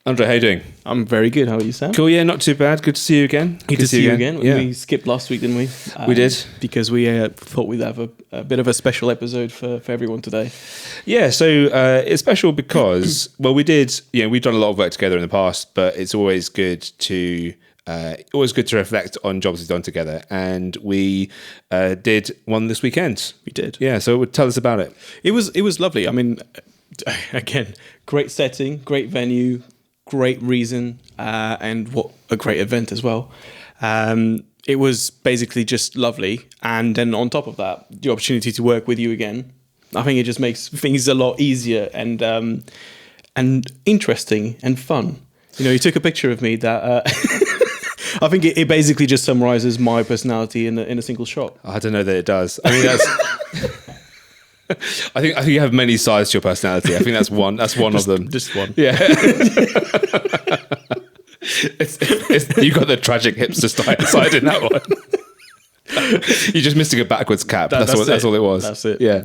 André, how you doing? I'm very good. How are you, Sam? Cool, yeah, not too bad. Good to see you again. Good to see you again. Yeah. We skipped last week, didn't we? We did. Because we thought we'd have a bit of a special episode for everyone today. Yeah, so it's special because, well, we've done a lot of work together in the past, but it's always good to reflect on jobs we've done together. And we did one this weekend. We did. Yeah, so tell us about it. It was lovely. I mean, again, great setting, great venue, great reason, and what a great event as well. It was basically just lovely. And then on top of that, the opportunity to work with you again, I think it just makes things a lot easier and interesting and fun. You know, you took a picture of me that I think it basically just summarizes my personality in a single shot. I don't know that it does. I mean, that's... I think you have many sides to your personality. I think that's one. That's one of them. Just one. Yeah. You got the tragic hipster side in that one. You're just missing a backwards cap. That's all it was. That's it. Yeah.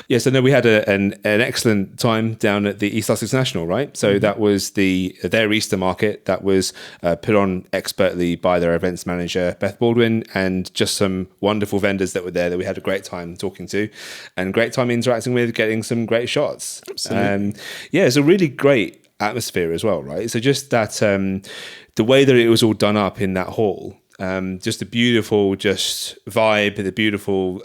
Yeah. So we had an excellent time down at the East Sussex National, right? So that was their Easter market that was put on expertly by their events manager Beth Baldwin, and just some wonderful vendors that were there that we had a great time talking to, and great time interacting with, getting some great shots. Absolutely. It's a really great atmosphere as well, right? So just that the way that it was all done up in that hall. Just a beautiful vibe, the beautiful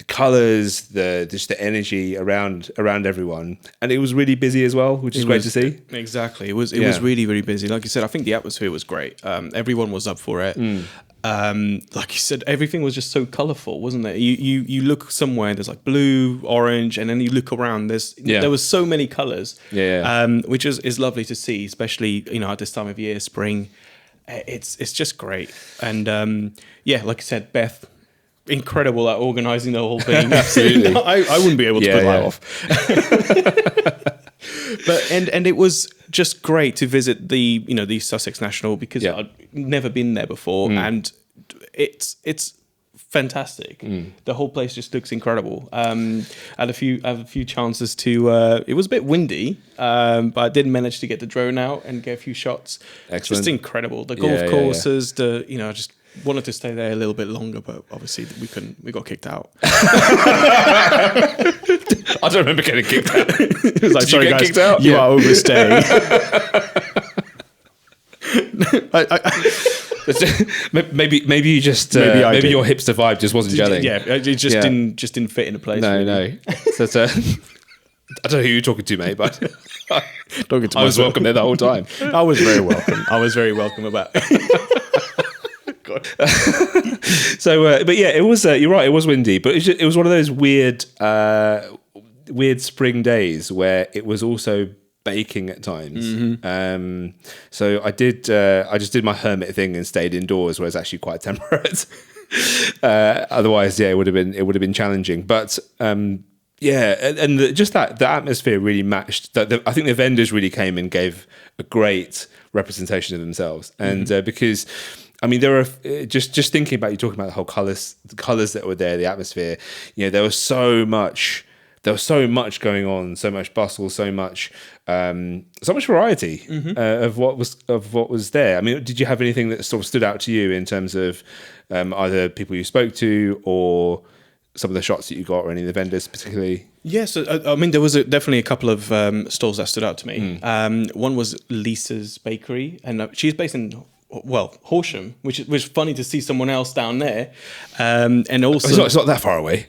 colours, the energy around everyone, and it was really busy as well, which is great to see. Exactly, it was really, really busy. Like you said, I think the atmosphere was great. Everyone was up for it. Like you said, everything was just so colourful, wasn't it? You look somewhere, there's like blue, orange, and then you look around. There was so many colours. Which is lovely to see, especially at this time of year, spring. It's just great. And like I said, Beth, incredible at organising the whole thing. Absolutely. I wouldn't be able to pull that off. But and it was just great to visit the East Sussex National, because I'd never been there before, and it's fantastic. The whole place just looks incredible. I had a few chances to. It was a bit windy, but I did manage to get the drone out and get a few shots. Excellent. Just incredible. The golf courses. I just wanted to stay there a little bit longer, but obviously we couldn't. We got kicked out. I don't remember getting kicked out. It was like, Did sorry you get guys, kicked out? you are overstaying. Maybe you just maybe your hipster vibe just wasn't gelling. Yeah, it just didn't fit in a place. No. So I don't know who you're talking to, mate, but Talking to I was myself. welcome there the whole time. I was very welcome about. God. So, but yeah, it was. You're right. It was windy, but it was one of those weird spring days where it was also baking at times. So I just did my hermit thing and stayed indoors, where it's actually quite temperate. Otherwise, it would have been challenging. But just that the atmosphere really matched. I think the vendors really came and gave a great representation of themselves, and because. I mean, there are just thinking about you talking about the whole the colours that were there, the atmosphere. There was so much going on, so much bustle, so much variety of what was there. I mean, did you have anything that sort of stood out to you in terms of either people you spoke to or some of the shots that you got, or any of the vendors particularly? Yes, I mean, there was definitely a couple of stalls that stood out to me. One was Lisa's Bakery, and she's based in Horsham, which was funny to see someone else down there, and also it's not that far away.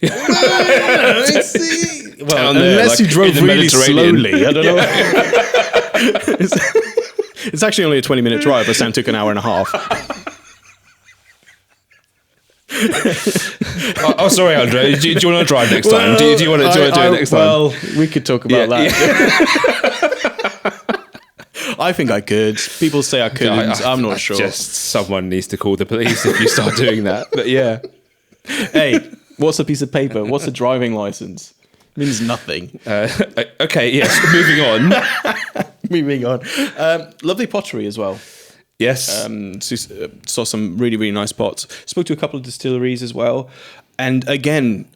Unless you drove really slowly, I don't know. It's actually only a 20-minute drive, but Sam took an hour and a half. Sorry, André. Do you want to drive next time? Do you want to do it next time? Well, we could talk about that. I think I could. People say I couldn't. I'm not sure. Just someone needs to call the police if you start doing that. But yeah. Hey, what's a piece of paper? What's a driving license? It means nothing. Okay, yes. Moving on. Lovely pottery as well. Yes. Saw some really, really nice pots. Spoke to a couple of distilleries as well. And again,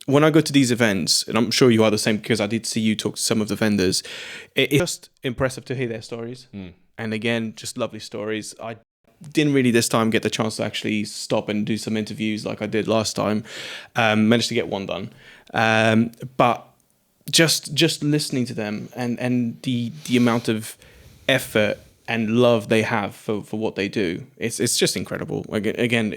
when I go to these events, and I'm sure you are the same because I did see you talk to some of the vendors, it's just impressive to hear their stories. And again, just lovely stories. I didn't really this time get the chance to actually stop and do some interviews like I did last time. Managed to get one done. But just listening to them and the amount of effort and love they have for what they do, it's just incredible. Again,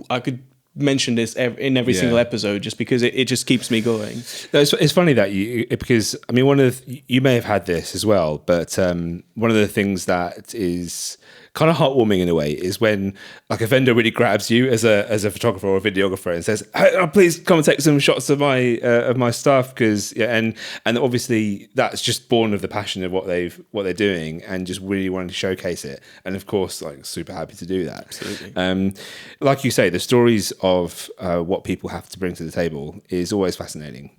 I could mention this in every single episode just because it just keeps me going. No, it's funny that because I mean you may have had this as well, but one of the things that is kind of heartwarming in a way is when like a vendor really grabs you as a photographer or a videographer and says, hey, please come and take some shots of my stuff, because and obviously that's just born of the passion of what they're doing and just really wanting to showcase it. And of course, like, super happy to do that. Absolutely. Like you say, the stories of what people have to bring to the table is always fascinating.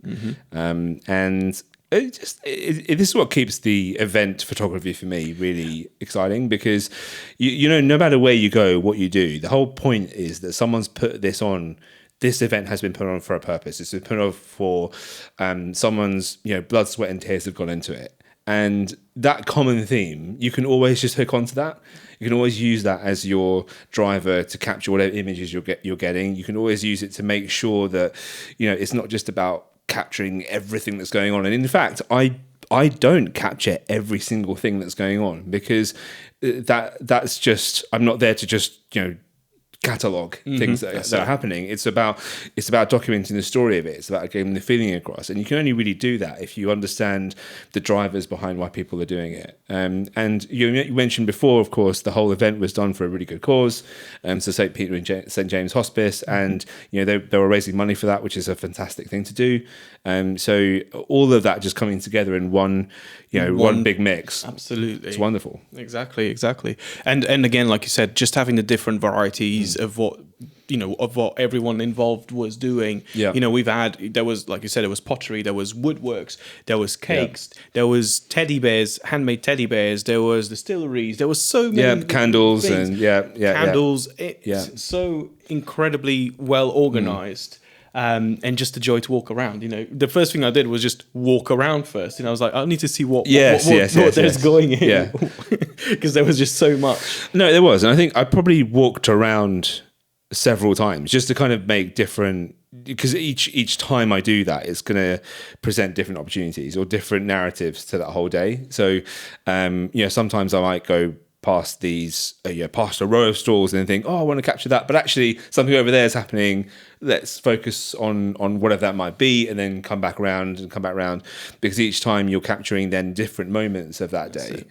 And this is what keeps the event photography for me really exciting, because you know, no matter where you go, what you do, the whole point is that someone's put this on. This event has been put on for a purpose. It's been put on for someone's, you know, blood, sweat, and tears have gone into it. And that common theme, you can always just hook onto that. You can always use that as your driver to capture whatever images you're getting. You can always use it to make sure that, you know, it's not just about capturing everything that's going on. And in fact, I don't capture every single thing that's going on, because that's just, I'm not there to just, you know, catalog things that are happening. It's about documenting the story of it. It's about getting the feeling across, and you can only really do that if you understand the drivers behind why people are doing it. And you mentioned before, of course, the whole event was done for a really good cause, so St. Peter and St. James Hospice, and you know they were raising money for that, which is a fantastic thing to do. So all of that just coming together in one big mix. Absolutely, it's wonderful. Exactly. And again, like you said, just having the different varieties of what everyone involved was doing. Yeah. You know, there was, like you said, there was pottery, there was woodworks, there was cakes, there was teddy bears, handmade teddy bears, there was distilleries, there was so many candles things. and candles. It's so incredibly well organized. And just a joy to walk around. You know, the first thing I did was just walk around first. And I was like, I need to see what there's going in. Because there was just so much. No, there was. And I think I probably walked around several times just to kind of make different, because each time I do that, it's going to present different opportunities or different narratives to that whole day. So, sometimes I might go past past a row of stalls and think, I want to capture that, but actually something over there is happening. Let's focus on whatever that might be, and then come back around, because each time you're capturing then different moments of that day.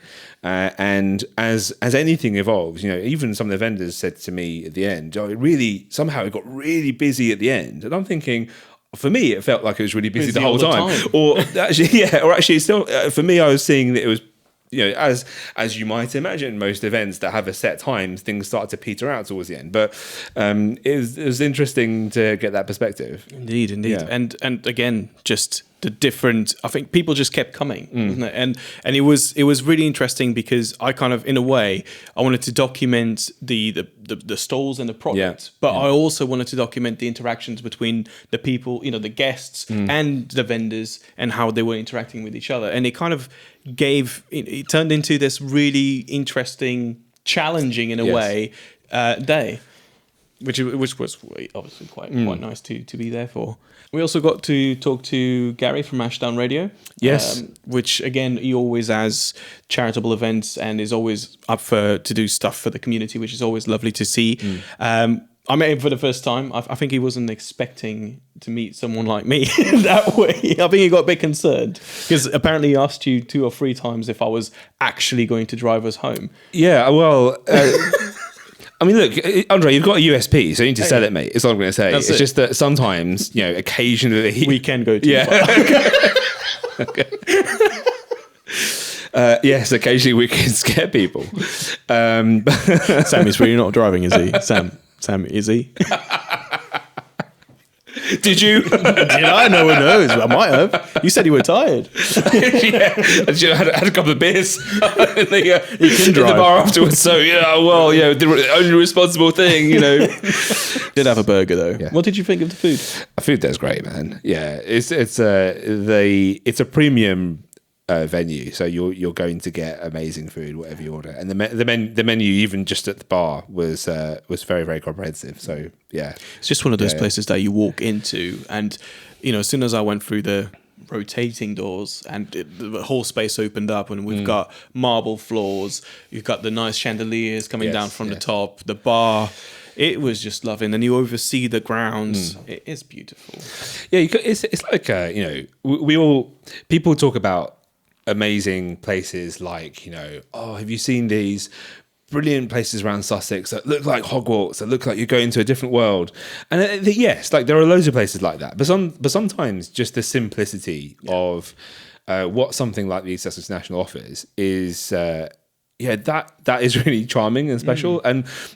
And as anything evolves, you know, even some of the vendors said to me at the end, it got really busy at the end, and I'm thinking, for me, it felt like it was really busy the whole time. Or actually, still for me, I was seeing that it was, you know, as you might imagine, most events that have a set time, things start to peter out towards the end. But it was interesting to get that perspective. Indeed. Yeah. And again, just the different, I think people just kept coming, wasn't it? And it was really interesting, because I kind of, in a way, I wanted to document the stalls and the product, but I also wanted to document the interactions between the people, you know, the guests and the vendors, and how they were interacting with each other. And it kind of it turned into this really interesting, challenging in a way day, which was obviously quite nice to be there for. We also got to talk to Gary from Ashdown Radio. Yes. Which, again, he always has charitable events and is always up to do stuff for the community, which is always lovely to see. I met him for the first time. I think he wasn't expecting to meet someone like me that way. I think he got a bit concerned, because apparently he asked you 2 or 3 times if I was actually going to drive us home. Yeah, well... I mean, look, André, you've got a USP, so you need to sell it, mate. That's all I'm going to say. It's just that sometimes, you know, occasionally... We can go too far. Okay. Yes, occasionally we can scare people. Sam is really not driving, is he? Sam, is he? Did you? Did I? No one knows. I might have. You said you were tired. Yeah, I had a couple of beers in the drive. bar afterwards. So the only responsible thing, Did have a burger though. Yeah. What did you think of the food? Food there's great, man. Yeah, it's a premium venue, so you're going to get amazing food whatever you order, and the menu even just at the bar was very, very comprehensive. So yeah, it's just one of those places that you walk into, and as soon as I went through the rotating doors and the whole space opened up, and we've got marble floors, you've got the nice chandeliers coming down from the top, the bar. It was just lovely, and then you oversee the grounds. It is beautiful. Yeah, it's like people talk about amazing places like, have you seen these brilliant places around Sussex that look like Hogwarts, that look like you're going to a different world? And yes, like there are loads of places like that, but sometimes just the simplicity of what something like the East Sussex National offers is that is really charming and special.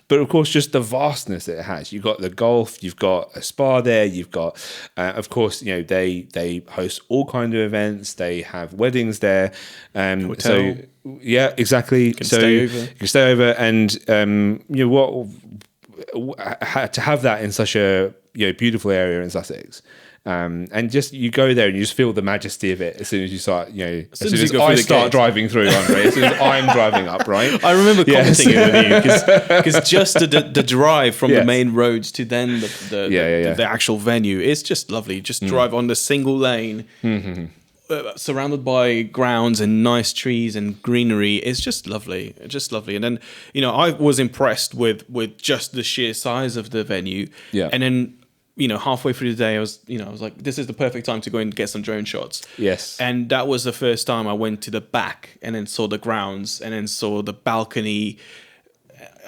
But of course, just the vastness that it has. You've got the golf, you've got a spa there, you've got of course, they host all kinds of events, they have weddings there, Hotel. So yeah, exactly. You can stay over, and to have that in such a beautiful area in Sussex. And just you go there and you just feel the majesty of it as soon as you start, as soon as I start driving through, André, as soon as I'm driving up, right? I remember commenting it with you because just the drive from the main roads to then the actual venue is just lovely. Just drive on the single lane, surrounded by grounds and nice trees and greenery. It's just lovely, And then I was impressed with just the sheer size of the venue. Yeah, and then. Halfway through the day, I was like, this is the perfect time to go and get some drone shots. Yes. And that was the first time I went to the back and then saw the grounds and then saw the balcony.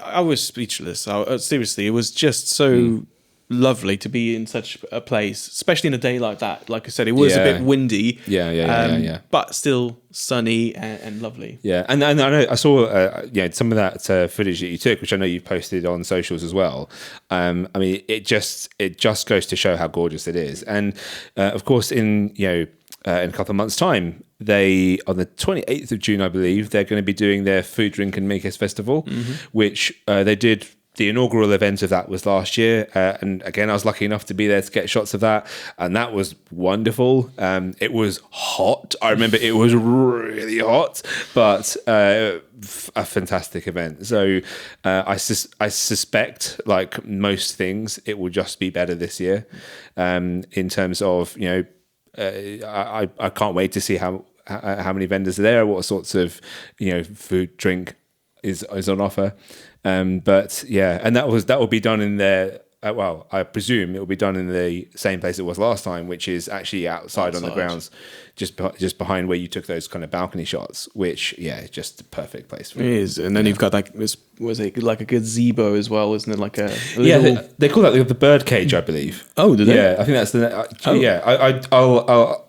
I was speechless. Seriously, it was just so lovely to be in such a place, especially in a day like that. Like I said, it was a bit windy. Yeah. But still sunny and lovely. Yeah, and I know I saw some of that footage that you took, which I know you've posted on socials as well. I mean, it just goes to show how gorgeous it is. And of course, in a couple of months' time, on the 28th of June, I believe, they're going to be doing their Food, Drink and Makers Festival, which they did. The inaugural event of that was last year, and again, I was lucky enough to be there to get shots of that, and that was wonderful. It was hot. I remember it was really hot, but a fantastic event. So I suspect, like most things, it will just be better this year. In terms of I can't wait to see how many vendors are there, what sorts of food, drink is on offer. But yeah, and that will be done in the I presume it will be done in the same place it was last time, which is actually outside. On the grounds, just behind where you took those kind of balcony shots, which is just the perfect place for it. It is, and then you've got was it like a gazebo as well, isn't it? Like a little... they call that the bird cage, I believe. Oh, do they? Yeah, I think that's the. Yeah,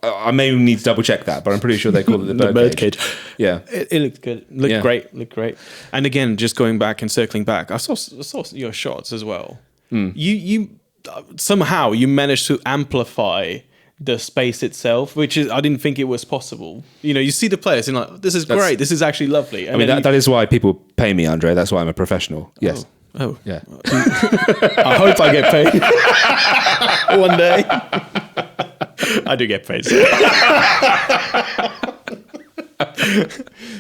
I may need to double check that, but I'm pretty sure they call it the bird cage. Yeah, it looked good. Looked great. And again, just going back and circling back, I saw your shots as well. You somehow you managed to amplify the space itself, which is I didn't think it was possible. You see the players and like, this is great. This is actually lovely. And that is why people pay me, André. That's why I'm a professional. Yes. Oh yeah. I hope I get paid one day. I do get paid.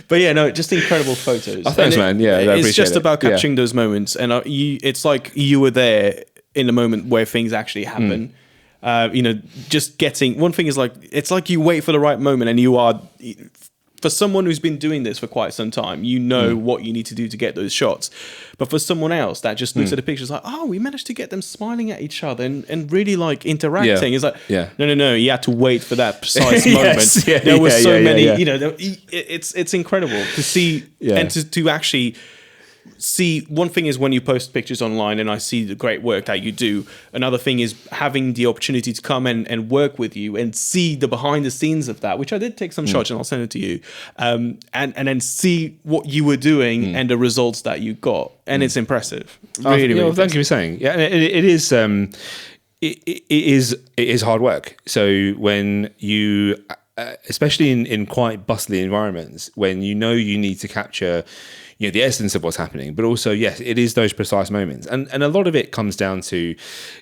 But yeah, no, just incredible photos. Oh, thanks, man. Yeah, it's just about capturing those moments, and it's like you were there in the moment where things actually happen. Just getting one thing is like it's like you wait for the right moment, and you are. For someone who's been doing this for quite some time, what you need to do to get those shots. But for someone else that just looks at the pictures like, oh, we managed to get them smiling at each other and really like interacting. It's like, no, you had to wait for that precise moment. There were so many, it's incredible to see and to actually see. One thing is when you post pictures online and I see the great work that you do. Another thing is having the opportunity to come and work with you and see the behind the scenes of that, which I did take some shots and I'll send it to you. And then see what you were doing and the results that you got. And it's impressive. Really, well, thank you for saying. Yeah, it is. it is hard work. So when you, especially in quite bustly environments, when you know you need to capture, the essence of what's happening, but also, yes, it is those precise moments, and a lot of it comes down to,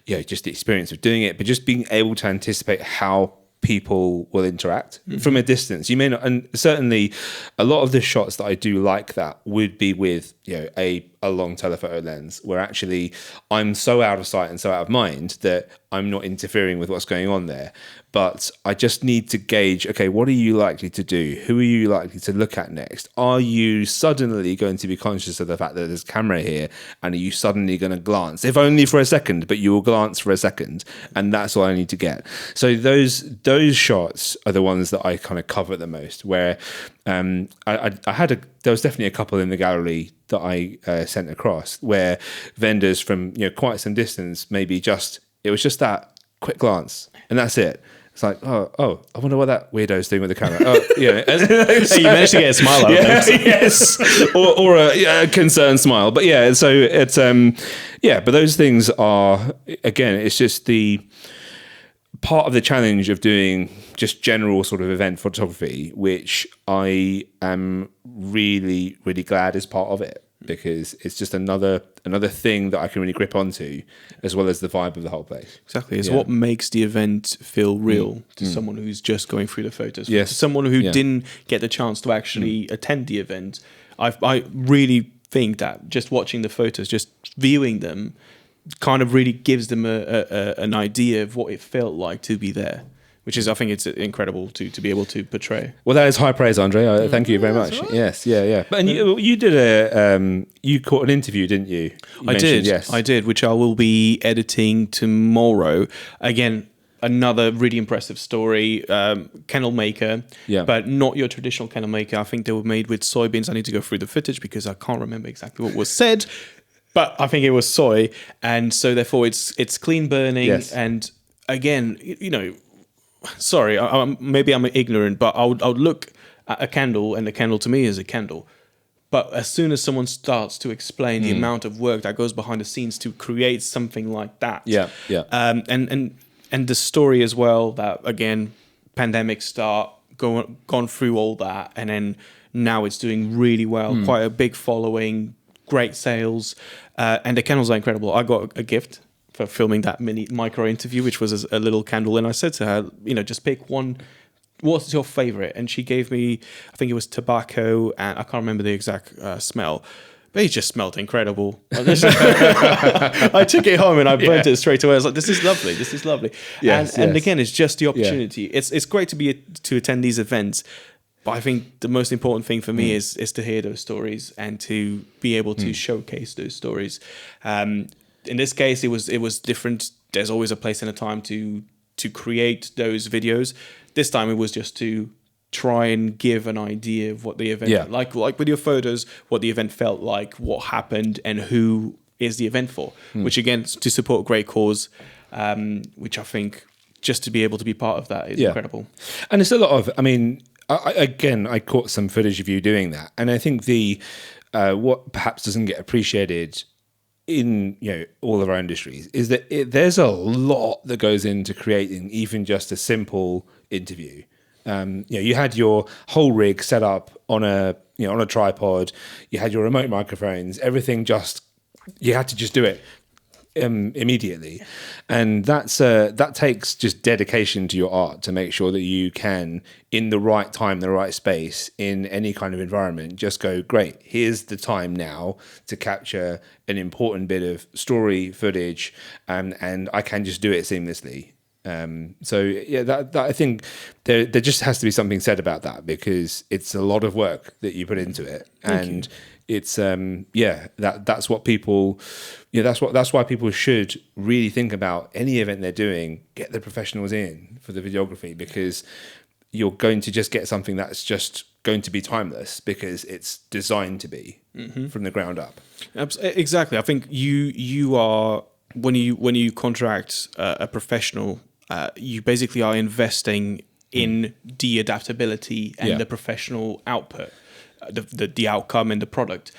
just the experience of doing it, but just being able to anticipate how people will interact from a distance. You may not, and certainly a lot of the shots that I do like that would be with a long telephoto lens, where actually I'm so out of sight and so out of mind that I'm not interfering with what's going on there. But I just need to gauge, okay, what are you likely to do? Who are you likely to look at next? Are you suddenly going to be conscious of the fact that there's a camera here, and are you suddenly going to glance, if only for a second, but you will glance for a second, and that's all I need to get. So those shots are the ones that I kind of cover the most, where there was definitely a couple in the gallery that I sent across where vendors from quite some distance, maybe it was just that quick glance, and that's it. It's like, oh, I wonder what that weirdo's doing with the camera. And, so you managed to get a smile out of them. Yes, or a concerned smile. But yeah, so it's but those things are, again, it's just the part of the challenge of doing just general sort of event photography, which I am really, really glad is part of it, because it's just another thing that I can really grip onto, as well as the vibe of the whole place. Exactly. It's what makes the event feel real to someone who's just going through the photos. Yes. To someone who didn't get the chance to actually attend the event, I really think that just watching the photos, just viewing them, kind of really gives them an idea of what it felt like to be there, which is, I think it's incredible to be able to portray. Well, that is high praise, Andre. Thank you very much. Right. Yes, yeah. But you did you caught an interview, didn't you? I did, yes. I did, which I will be editing tomorrow. Again, another really impressive story, kennel maker, but not your traditional kennel maker. I think they were made with soybeans. I need to go through the footage because I can't remember exactly what was said, but I think it was soy, and so therefore it's clean burning. Yes. And again, sorry, maybe I'm ignorant, but I would look at a candle, and a candle to me is a candle. But as soon as someone starts to explain the amount of work that goes behind the scenes to create something like that, and the story as well, that again, pandemic start, gone through all that, and then now it's doing really well, quite a big following, great sales, and the candles are incredible. I got a gift for filming that micro interview, which was a little candle, and I said to her, just pick one. What's your favorite? And she gave me, I think it was tobacco, and I can't remember the exact smell, but it just smelled incredible. I took it home and I burnt it straight away. I was like, this is lovely. Yes, and again, it's just the opportunity. It's great to attend these events, but I think the most important thing for me is to hear those stories and to be able to showcase those stories. In this case, it was different. There's always a place and a time to create those videos. This time it was just to try and give an idea of what the event like with your photos, what the event felt like, what happened, and who is the event for. Which again, to support a great cause, which I think just to be able to be part of that is incredible. And it's a lot of, I caught some footage of you doing that, and I think the what perhaps doesn't get appreciated in all of our industries is that there's a lot that goes into creating even just a simple interview. You had your whole rig set up on a tripod. You had your remote microphones. Everything you had to just do it immediately, and that takes just dedication to your art to make sure that you can, in the right time, the right space, in any kind of environment, just go, great, here's the time now to capture an important bit of story footage, and I can just do it seamlessly. That I think there just has to be something said about that, because it's a lot of work that you put into it. Thank you. It's that's what people, that's why people should really think about any event they're doing, get the professionals in for the videography, because you're going to just get something that's just going to be timeless, because it's designed to be from the ground up. Exactly. I think you are, when you contract a professional, you basically are investing in the adaptability and the professional output, the outcome and the product.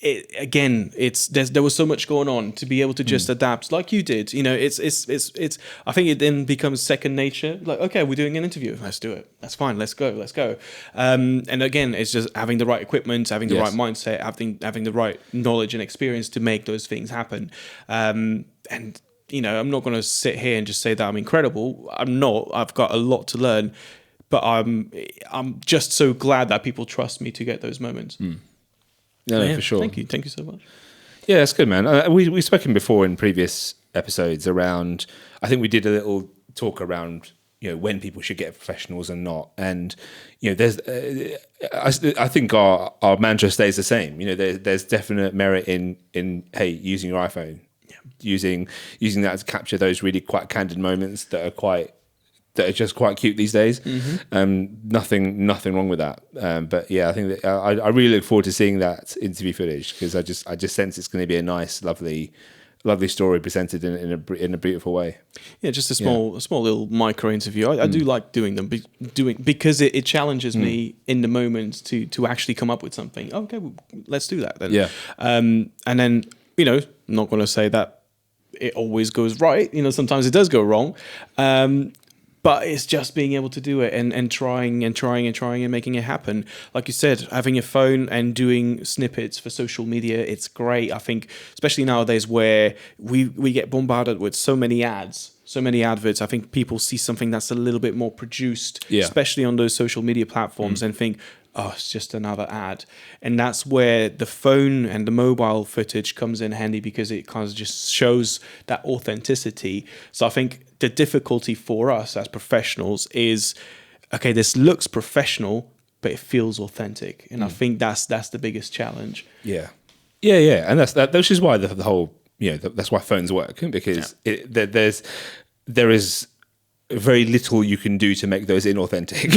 there was so much going on to be able to just adapt like you did. It's I think it then becomes second nature. Like, okay, we're doing an interview, let's do it. That's fine. Let's go. And again, it's just having the right equipment, having the right mindset, having the right knowledge and experience to make those things happen. And I'm not going to sit here and just say that I'm incredible. I'm not. I've got a lot to learn, but I'm just so glad that people trust me to get those moments. No, for sure. Thank you so much. Yeah, that's good, man. We've spoken before in previous episodes around. I think we did a little talk around when people should get professionals and not, and there's. I think our mantra stays the same. There's definite merit in using your iPhone, using that to capture those really quite candid moments that are just quite cute these days. Nothing wrong with that. But yeah, I think that I really look forward to seeing that interview footage, because I just sense it's going to be a nice, lovely story presented in a beautiful way. Yeah, just a small little micro interview. I do like doing them because it challenges me in the moment to actually come up with something. Okay, well, let's do that then. Yeah. And then I'm not going to say that it always goes right. Sometimes it does go wrong. But it's just being able to do it and trying and making it happen. Like you said, having a phone and doing snippets for social media, it's great. I think, especially nowadays where we get bombarded with so many ads, so many adverts, I think people see something that's a little bit more produced, especially on those social media platforms, and think, oh, it's just another ad. And that's where the phone and the mobile footage comes in handy, because it kind of just shows that authenticity. So I think the difficulty for us as professionals is, okay, this looks professional, but it feels authentic. And I think that's the biggest challenge. Yeah. And that's just why the whole, that's why phones work, because there is very little you can do to make those inauthentic.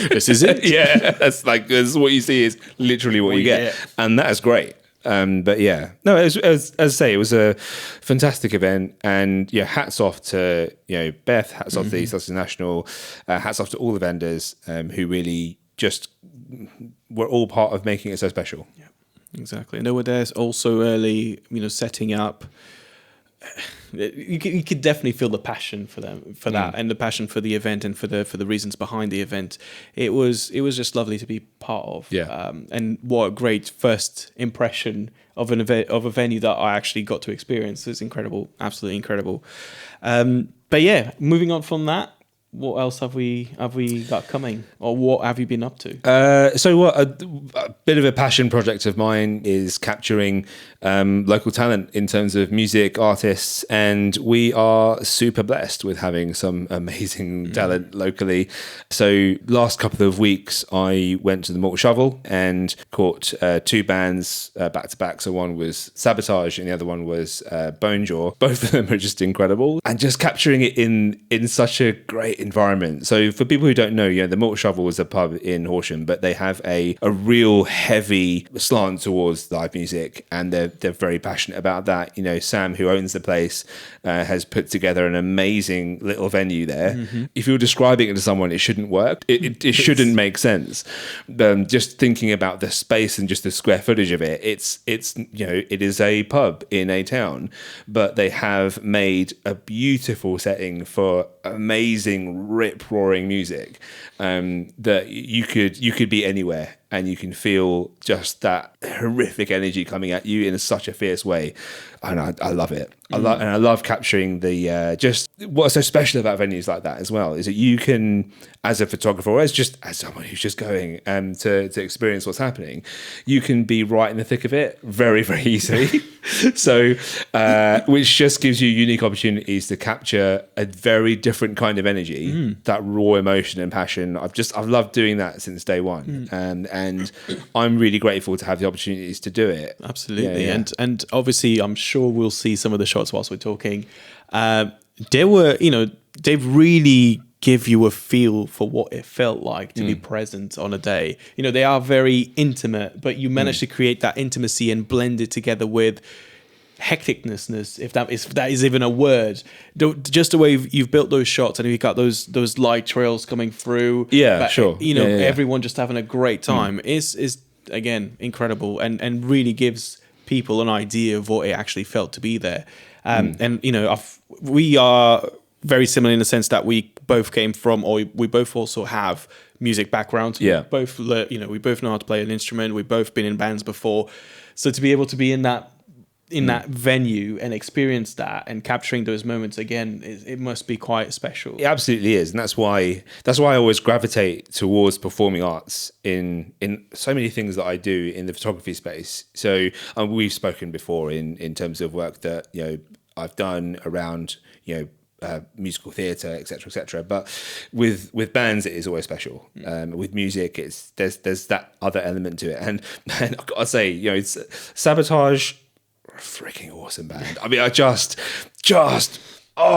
This is it. That's what you see is literally what you get, and that is great. But yeah, no, as I say, it was a fantastic event, and hats off to Beth, hats off to East Sussex National, hats off to all the vendors who really just were all part of making it so special. Yeah, exactly. And they were there also early, setting up. You could definitely feel the passion for that, and the passion for the event, and for the reasons behind the event. It was just lovely to be part of. And what a great first impression of a venue that I actually got to experience. It's incredible, absolutely incredible. But yeah, moving on from that, what else have we got coming, or what have you been up to? So a bit of a passion project of mine is capturing local talent in terms of music artists, and we are super blessed with having some amazing talent locally. So last couple of weeks I went to the Malt Shovel and caught two bands back to back. So one was Sabotage and the other one was Bonejaw. Both of them are just incredible, and just capturing it in such a great environment. So for people who don't know, the Malt Shovel is a pub in Horsham, but they have a real heavy slant towards live music, and they're very passionate about that. Sam, who owns the place, has put together an amazing little venue there. If you're describing it to someone, it shouldn't work. It shouldn't make sense. Just thinking about the space and just the square footage of it, it is a pub in a town, but they have made a beautiful setting for amazing rip-roaring music that you could be anywhere and you can feel just that horrific energy coming at you in such a fierce way. And I love it. I love capturing the just what's so special about venues like that as well is that you can, as a photographer or as someone who's just going to experience what's happening, you can be right in the thick of it very, very easily. So which just gives you unique opportunities to capture a very different kind of energy, that raw emotion and passion. I've loved doing that since day one, and I'm really grateful to have the opportunities to do it. Absolutely. And obviously I'm sure we'll see some of the shots whilst we're talking. They really give you a feel for what it felt like to be present on a day. They are very intimate, but you manage to create that intimacy and blend it together with hecticness, if that is even a word. Just the way you've built those shots, and you've got those light trails coming through. Sure. Everyone just having a great time. again, incredible, and really gives people an idea of what it actually felt to be there. And we are very similar in the sense that we both came from, or we both also have music backgrounds. Yeah. We both know how to play an instrument. We've both been in bands before, so to be able to be in that venue and experience that and capturing those moments again, it must be quite special. It absolutely is, and that's why I always gravitate towards performing arts in so many things that I do in the photography space. So we've spoken before in terms of work that I've done around musical theatre, etc. But with bands, it is always special. With music, there's that other element to it, and I've got to say, it's Sabotage. Freaking awesome band. I mean,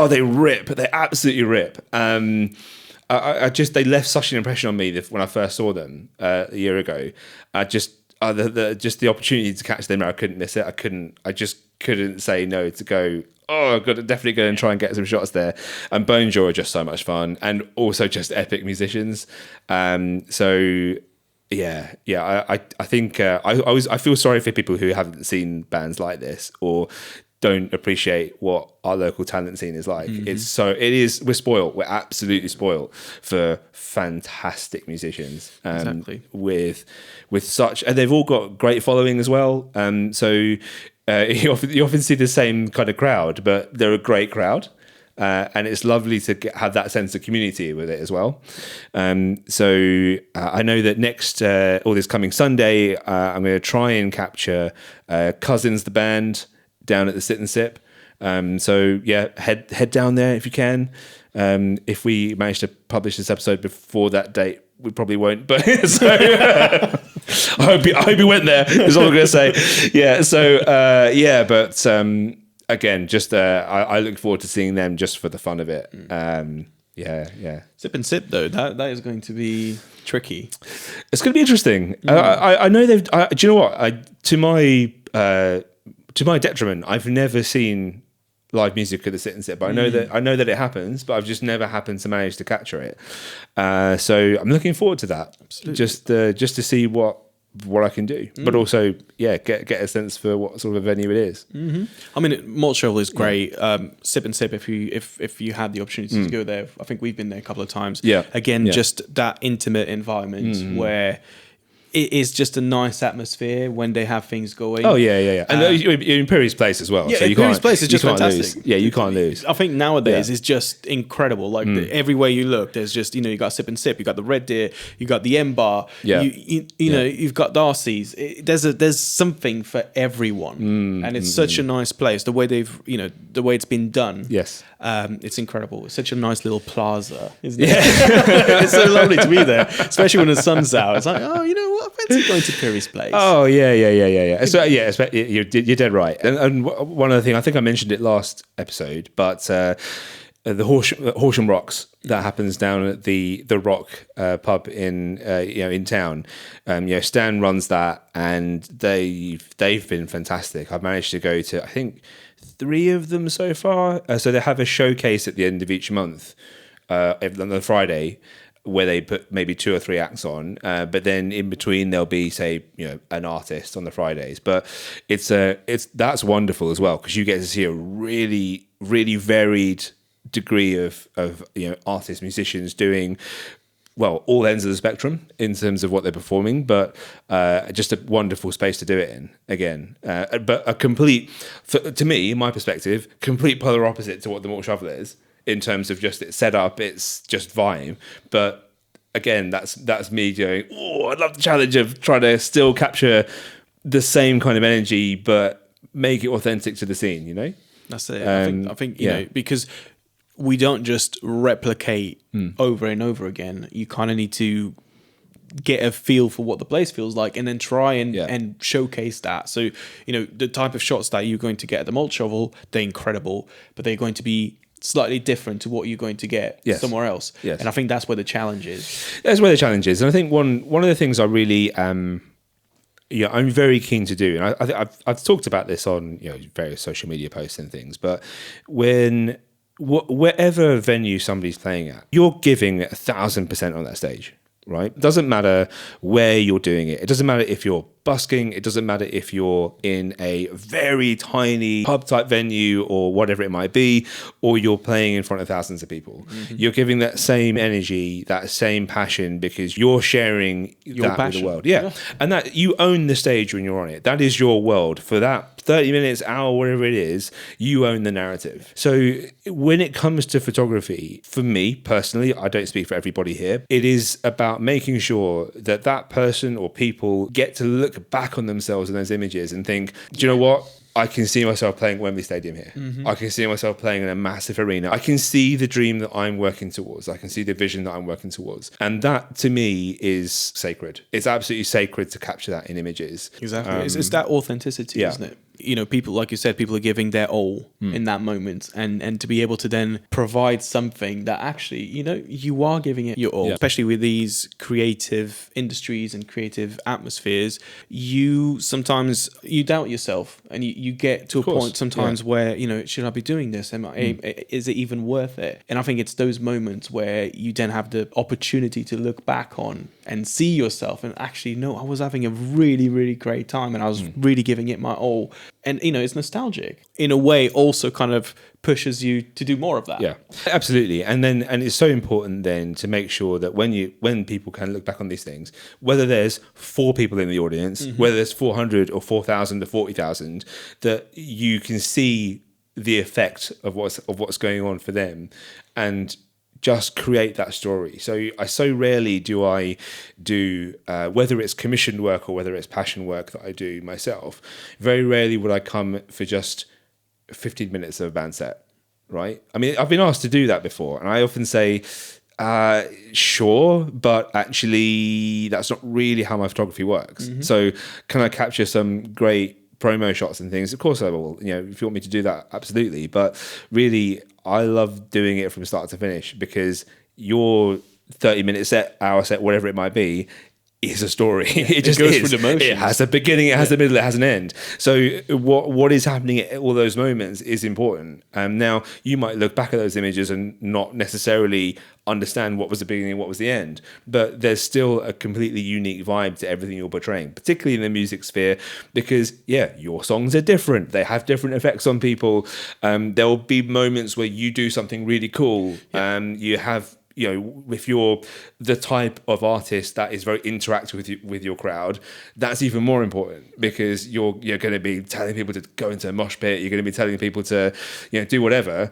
they rip. They absolutely rip. They left such an impression on me when I first saw them a year ago. The opportunity to catch them, I couldn't miss it. I just couldn't say no to go. Oh, I've got to definitely go and try and get some shots there. And Bonejaw are just so much fun, and also just epic musicians. Yeah. I think I feel sorry for people who haven't seen bands like this or don't appreciate what our local talent scene is like. We're spoiled. We're absolutely spoiled for fantastic musicians. Exactly. With such, and they've all got great following as well. You often see the same kind of crowd, but they're a great crowd. And it's lovely to have that sense of community with it as well. I know that this coming Sunday, I'm going to try and capture Cousins, the band, down at the Sit and Sip. Head down there if you can. If we manage to publish this episode before that date, we probably won't. But I hope you went there. Is all I'm going to say. Yeah. Again, just I look forward to seeing them just for the fun of it. Sip and Sip though, that is going to be tricky. It's going to be interesting. I know they've. Do you know what? To my detriment, I've never seen live music at the Sit and Sip. But I know that it happens, but I've just never happened to manage to capture it. So I'm looking forward to that. Absolutely. Just to see what I can do, but also get a sense for what sort of a venue it is. I mean, Malt Shovel is great. Sip and Sip, if you had the opportunity to go there, I think we've been there a couple of times. Just that intimate environment where it is just a nice atmosphere when they have things going. Oh yeah. And you're in Perry's Place as well. Yeah, so Perry's Place is just fantastic. Lose. Yeah, you can't lose. I think nowadays it's just incredible. Like everywhere you look, there's just you got Sip and Sip, you got the Red Deer, you got the M Bar. Yeah. You've got Darcy's. There's something for everyone, and it's such a nice place. The way the way it's been done. Yes. It's incredible. It's such a nice little plaza, isn't it? It's so lovely to be there, especially when the sun's out. It's like, oh, you know what? I fancy going to Perry's Place. Oh yeah. So you're dead right. And one other thing, I think I mentioned it last episode, but the Horsham Rocks that happens down at the Rock pub in town. Stan runs that, and they've been fantastic. I've managed to go to I think 3 of them so far. So they have a showcase at the end of each month on the Friday, where they put maybe 2 or 3 acts on, but then in between there'll be, say, an artist on the Fridays. But that's wonderful as well, because you get to see a really, really varied degree of artists, musicians doing all ends of the spectrum in terms of what they're performing, but just a wonderful space to do it in again. But a complete, to me, in my perspective, complete polar opposite to what the Malt Shovel is. In terms of just its setup, it's just vibe. But again, that's me going, oh, I'd love the challenge of trying to still capture the same kind of energy, but make it authentic to the scene, That's it. I think because we don't just replicate over and over again. You kind of need to get a feel for what the place feels like and then try and showcase that. So, the type of shots that you're going to get at the Malt Shovel, they're incredible, but they're going to be slightly different to what you're going to get somewhere else. Yes. And I think that's where the challenge is. That's where the challenge is. And I think one of the things I really I'm very keen to do, and I've talked about this on various social media posts and things, but wherever venue somebody's playing at, you're giving 1,000% on that stage. right? It doesn't matter where you're doing it. It doesn't matter if you're busking. It doesn't matter if you're in a very tiny pub type venue or whatever it might be, or you're playing in front of thousands of people. You're giving that same energy, that same passion, because you're sharing Your that passion. with the world. Yeah. And that you own the stage when you're on it. That is your world. For that 30 minutes, hour, whatever it is, you own the narrative. So when it comes to photography, for me personally, I don't speak for everybody here, it is about making sure that that person or people get to look back on themselves in those images and think, do you know what? I can see myself playing Wembley Stadium here. I can see myself playing in a massive arena. I can see the dream that I'm working towards. I can see the vision that I'm working towards. And that, to me, is sacred. It's absolutely sacred to capture that in images. Exactly. It's that authenticity, isn't it? You know, people, like you said, people are giving their all in that moment, and to be able to then provide something that actually, you know, you are giving it your all, especially with these creative industries and creative atmospheres. You sometimes you doubt yourself, and you get to a point sometimes where, you know, should I be doing this? Is it even worth it? And I think it's those moments where you then have the opportunity to look back on and see yourself and actually, no, I was having a really, really great time, and I was really giving it my all. And, you know, it's nostalgic. In a way, also kind of pushes you to do more of that. Yeah, absolutely. And it's so important then to make sure that when people can look back on these things, whether there's 4 people in the audience, whether there's 400 or 4,000 or 40,000, that you can see the effect of what's going on for them, and just create that story. So I so rarely do I do, whether it's commissioned work or whether it's passion work that I do myself, very rarely would I come for just 15 minutes of a band set, right? I mean, I've been asked to do that before, and I often say, sure, but actually that's not really how my photography works. So can I capture some great promo shots and things? Of course I will. You know, if you want me to do that, absolutely. But really, I love doing it from start to finish, because your 30-minute set, hour set, whatever it might be, is a story. It just goes is. through the motions. It has a beginning, it has a middle, it has an end. So what is happening at all those moments is important. Now, you might look back at those images and not necessarily understand what was the beginning and what was the end, but there's still a completely unique vibe to everything you're portraying, particularly in the music sphere, because your songs are different. They have different effects on people. There will be moments where you do something really cool. You have, you know, if you're the type of artist that is very interactive with your crowd, that's even more important, because you're going to be telling people to go into a mosh pit. You're going to be telling people to, you know, do whatever.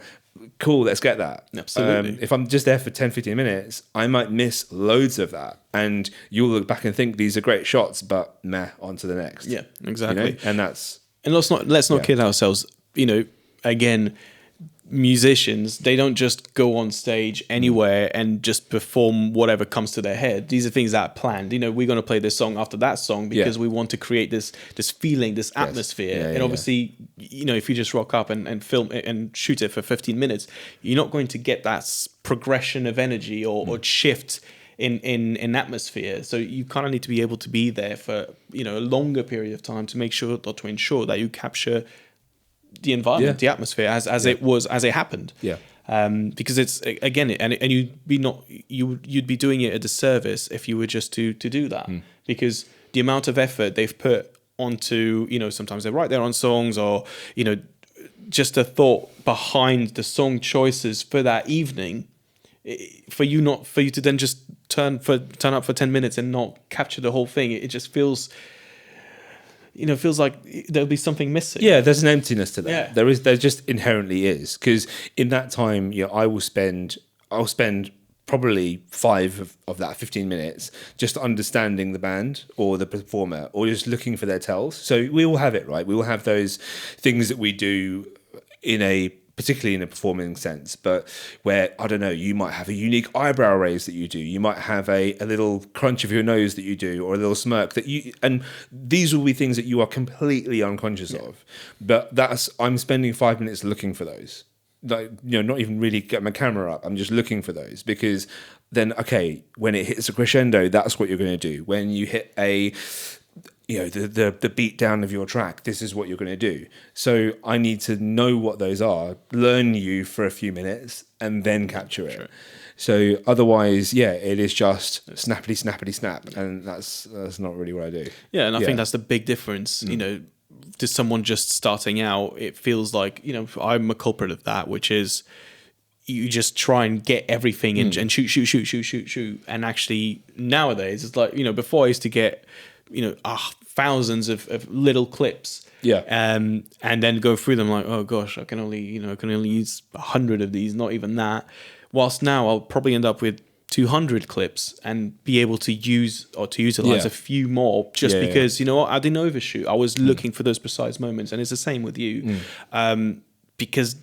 Cool, let's get that. Absolutely. If I'm just there for 10, 15 minutes, I might miss loads of that. And you'll look back and think these are great shots, but meh, on to the next. Yeah, exactly. You know? And that's... And let's not kid ourselves. You know, again, musicians, they don't just go on stage anywhere and just perform whatever comes to their head. These are things that are planned. You know, we're going to play this song after that song because we want to create this feeling, this atmosphere. And obviously, you know, if you just rock up and film it and shoot it for 15 minutes, you're not going to get that progression of energy or shift in atmosphere. So you kind of need to be able to be there for, you know, a longer period of time to make sure, or to ensure that you capture the environment, the atmosphere as it happened. Because it's, again, and you'd be doing it a disservice if you were just to do that, because the amount of effort they've put onto, you know, sometimes they write their own songs, or, you know, just a thought behind the song choices for that evening, for you to then just turn up for 10 minutes and not capture the whole thing. It just feels, you know, feels like there'll be something missing. Yeah, there's an emptiness to that. Yeah. There just inherently is, because in that time, you know, I'll spend probably 5 of that 15 minutes just understanding the band or the performer, or just looking for their tells. So we all have it, right? We all have those things that we do particularly in a performing sense, but where, I don't know, you might have a unique eyebrow raise that you do, you might have a little crunch of your nose that you do, or a little smirk and these will be things that you are completely unconscious of. But I'm spending 5 minutes looking for those. Like, you know, not even really getting my camera up, I'm just looking for those, because then, okay, when it hits a crescendo, that's what you're going to do. When you hit the beat down of your track, this is what you're going to do. So I need to know what those are, learn you for a few minutes, and then capture it. So otherwise, it is just snappity, snappity, snap, and that's not really what I do. Yeah, and I think that's the big difference. You know, to someone just starting out, it feels like, you know, I'm a culprit of that, which is you just try and get everything and shoot. And actually nowadays, it's like, you know, before I used to get, you know, thousands of little clips. Yeah. And then go through them like, oh gosh, I can only use 100 of these, not even that. Whilst now I'll probably end up with 200 clips and be able to use or to utilize a few more just because, you know what, I didn't overshoot. I was looking for those precise moments. And it's the same with you. Because,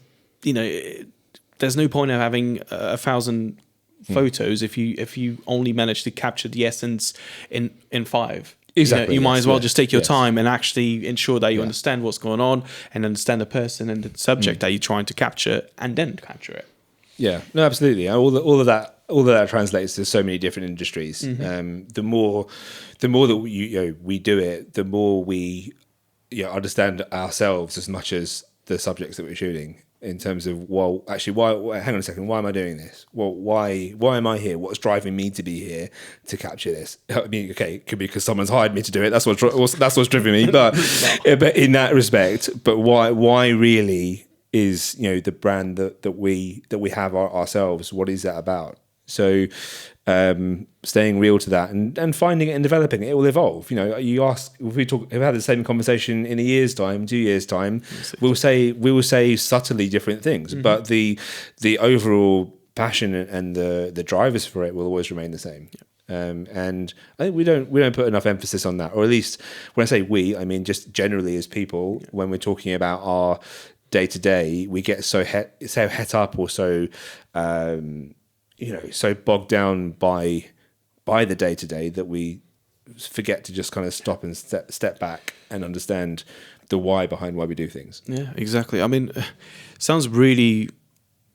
you know, there's no point of having 1,000 photos if you only manage to capture the essence in 5. Exactly. You might as well just take your time and actually ensure that you understand what's going on and understand the person and the subject that you're trying to capture, and then capture it. Yeah, no, absolutely. All of that translates to so many different industries. The more that we do it, the more we understand ourselves as much as the subjects that we're shooting. In terms of, well, actually, why? Hang on a second. Why am I doing this? Well, why am I here? What's driving me to be here to capture this? I mean, okay, it could be because someone's hired me to do it. That's what's driven me. But in that respect, but why really is the brand that we have ourselves? What is that about? So staying real to that and finding it and developing it will evolve. You ask, if we had the same conversation in a year's time, 2 years time, we will say subtly different things, but the overall passion and the drivers for it will always remain the same. And I think we don't put enough emphasis on that, or at least when I say we, I mean just generally as people, when we're talking about our day to day, we get so het up or so so bogged down by the day to day that we forget to just kind of stop and step back and understand the why behind why we do things. Yeah, exactly. I mean, sounds really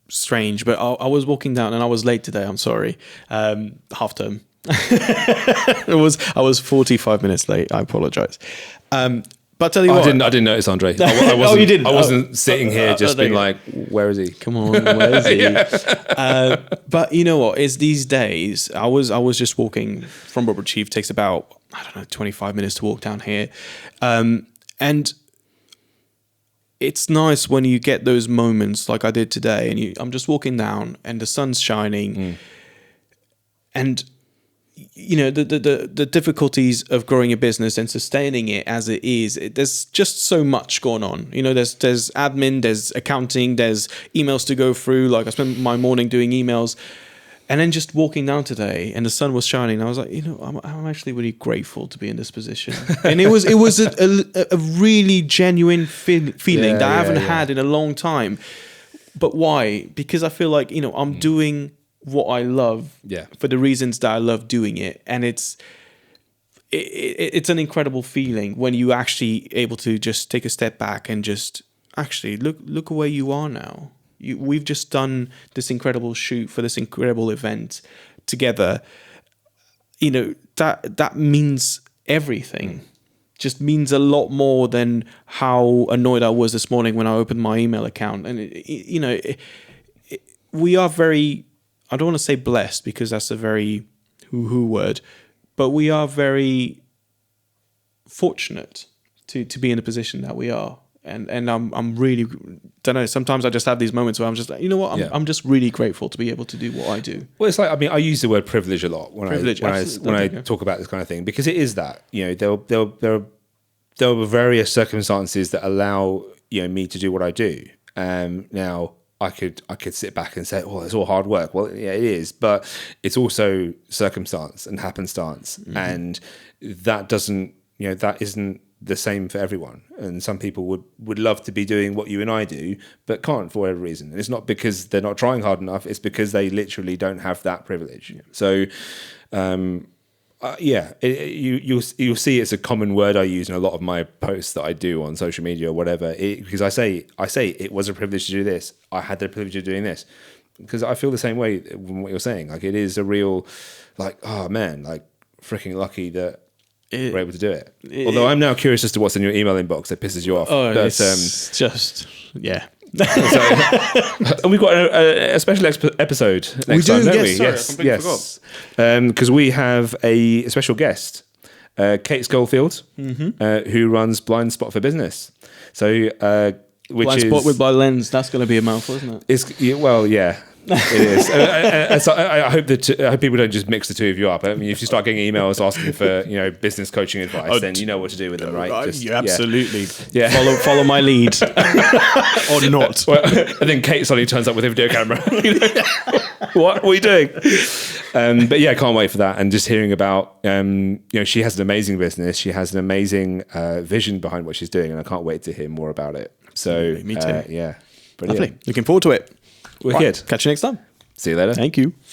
strange, but I was walking down and I was late today. I'm sorry. Half term. I was 45 minutes late. I apologize. But I'll tell you what. I didn't notice, Andre. I wasn't, you didn't? I wasn't sitting here just being like, where is he? Come on, where is he? But you know what? It's these days. I was just walking from Robert Chief. Takes about, 25 minutes to walk down here. And it's nice when you get those moments like I did today. And I'm just walking down and the sun's shining. And the difficulties of growing a business and sustaining it as it is, there's just so much going on. There's admin, there's accounting, there's emails to go through. Like I spent my morning doing emails, and then just walking down today, and the sun was shining. I was like, I'm actually really grateful to be in this position. And it was a really genuine feeling that I haven't had in a long time. But why? Because I feel like I'm doing what I love for the reasons that I love doing it. And it's an incredible feeling when you actually able to just take a step back and just actually look where you are now. We've just done this incredible shoot for this incredible event together. That means everything. Just means a lot more than how annoyed I was this morning when I opened my email account. And we are very, I don't want to say blessed because that's a very hoo-hoo word, but we are very fortunate to be in the position that we are. And I'm really, don't know, sometimes I just have these moments where I'm just like, I'm just really grateful to be able to do what I do. Well, it's like, I use the word privilege a lot when I talk about this kind of thing, because it is that, there are various circumstances that allow, me to do what I do. Now, I could sit back and say, oh, it's all hard work. Well, yeah, it is, but it's also circumstance and happenstance. And that doesn't, that isn't the same for everyone. And some people would love to be doing what you and I do, but can't for whatever reason. And it's not because they're not trying hard enough. It's because they literally don't have that privilege. Yeah. So, you'll see it's a common word I use in a lot of my posts that I do on social media or whatever, because I say it was a privilege to do this. I had the privilege of doing this, because I feel the same way from what you're saying. Like, it is a real, like, oh man, like freaking lucky that we're able to do it. Although I'm now curious as to what's in your email inbox that pisses you off. Oh, but, it's just, yeah. And we've got a special episode next time, don't we? Yes, yes. Because we have a special guest, Kate Schofield, who runs Blind Spot for Business. So, Blind Spot with Blindlens. That's going to be a mouthful, isn't it? Well, yeah. It is. So I hope that I hope people don't just mix the two of you up. I mean, if you start getting emails asking for business coaching advice, then you know what to do with them, right? Absolutely. Yeah. Follow my lead, or not. Well, and then Kate suddenly turns up with a video camera. What are you doing? But yeah, I can't wait for that. And just hearing about, she has an amazing business. She has an amazing vision behind what she's doing, and I can't wait to hear more about it. So me too. Yeah, brilliant. Lovely. Looking forward to it. Wicked. Catch you next time. See you later. Thank you.